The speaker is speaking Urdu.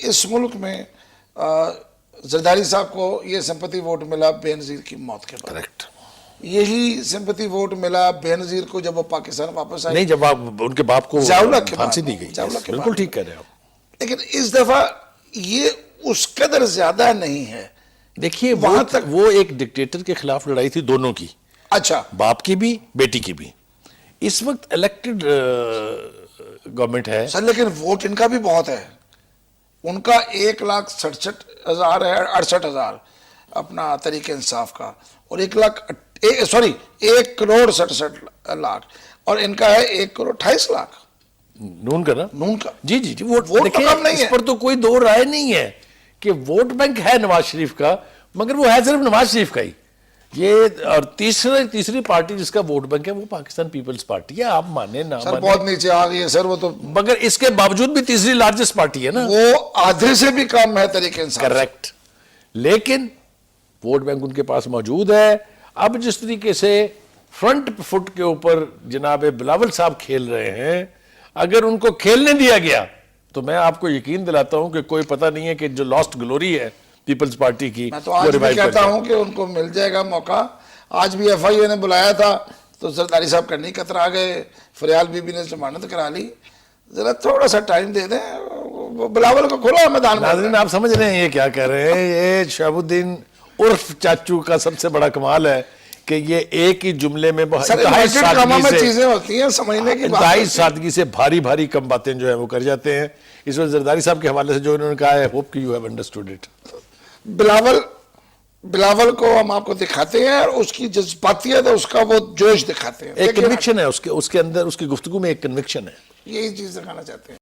اس ملک میں زرداری صاحب کو یہ سمپتی ووٹ ملا بے نظیر کی موت کے بعد. کریکٹ. یہی سمپتی ووٹ ملا بے نظیر کو جب وہ پاکستان واپس آئے. نہیں، جب ان کے باپ کو پھانسی دی گئی. بالکل ٹھیک کہہ رہے ہیں آپ. لیکن اس دفعہ یہ اس قدر زیادہ نہیں ہے. دیکھیے وہاں تک وہ ایک ڈکٹیٹر کے خلاف لڑائی تھی دونوں کی. اچھا. باپ کی بھی بیٹی کی بھی. اس وقت الیکٹڈ گورنمنٹ ہے سر لیکن ووٹ ان کا بھی بہت ہے. ان کا 1,67,000 ہے 68,000 اپنا تحریک انصاف کا, اور 1,67,00,000 اور ان کا ہے 1,28,00,000 نون کا نا. نون کا. جی جی جی. ووٹ کم نہیں ہے. اس پر تو کوئی دو رائے نہیں ہے کہ ووٹ بینک ہے نواز شریف کا, مگر وہ ہے صرف نواز شریف کا ہی. یہ اور تیسری پارٹی جس کا ووٹ بینک ہے وہ پاکستان پیپلز پارٹی ہے. آپ مانے نہ سر بہت نیچے آ گئی ہے سر وہ تو, مگر اس کے باوجود بھی تیسری لارجسٹ پارٹی ہے نا. وہ آدھے سے بھی کم ہے تحریک انصاف. کریکٹ. لیکن ووٹ بینک ان کے پاس موجود ہے. اب جس طریقے سے فرنٹ فٹ کے اوپر جناب بلاول صاحب کھیل رہے ہیں, اگر ان کو کھیلنے دیا گیا تو میں آپ کو یقین دلاتا ہوں کہ کوئی پتہ نہیں ہے کہ جو لاسٹ گلوری ہے پیپلز پارٹی کی. میں تو آج بھی کہتا ہوں کہ ان کو مل جائے گا موقع. آج بھی ایف آئی اے نے بلایا تھا تو زرداری صاحب کرنی کترا گئے, فریال بی بی نے ضمانت کرا لی. ذرا تھوڑا سا ٹائم دے دیں, بلاول کو کھولا میدان میں. ناظرین آپ سمجھ رہے ہیں یہ کیا کہہ رہے ہیں. یہ شہاب الدین عرف چاچو کا سب سے بڑا کمال ہے کہ یہ ایک ہی جملے میں چیزیں ہوتی ہیں سمجھنے کی, انتہائی سادگی سے بھاری بھاری کم باتیں جو ہیں وہ کر جاتے ہیں. اس وقت زرداری صاحب کے حوالے سے جو انہوں نے کہا ہے, ہوپ کہ you have understood it. Bilawal کو ہم آپ کو دکھاتے ہیں اور اس کی جذباتیت, اس کا وہ جوش دکھاتے ہیں. ایک کنوکشن ہے اس کے اندر, اس کی گفتگو میں ایک کنوکشن ہے. یہی چیز دکھانا چاہتے ہیں.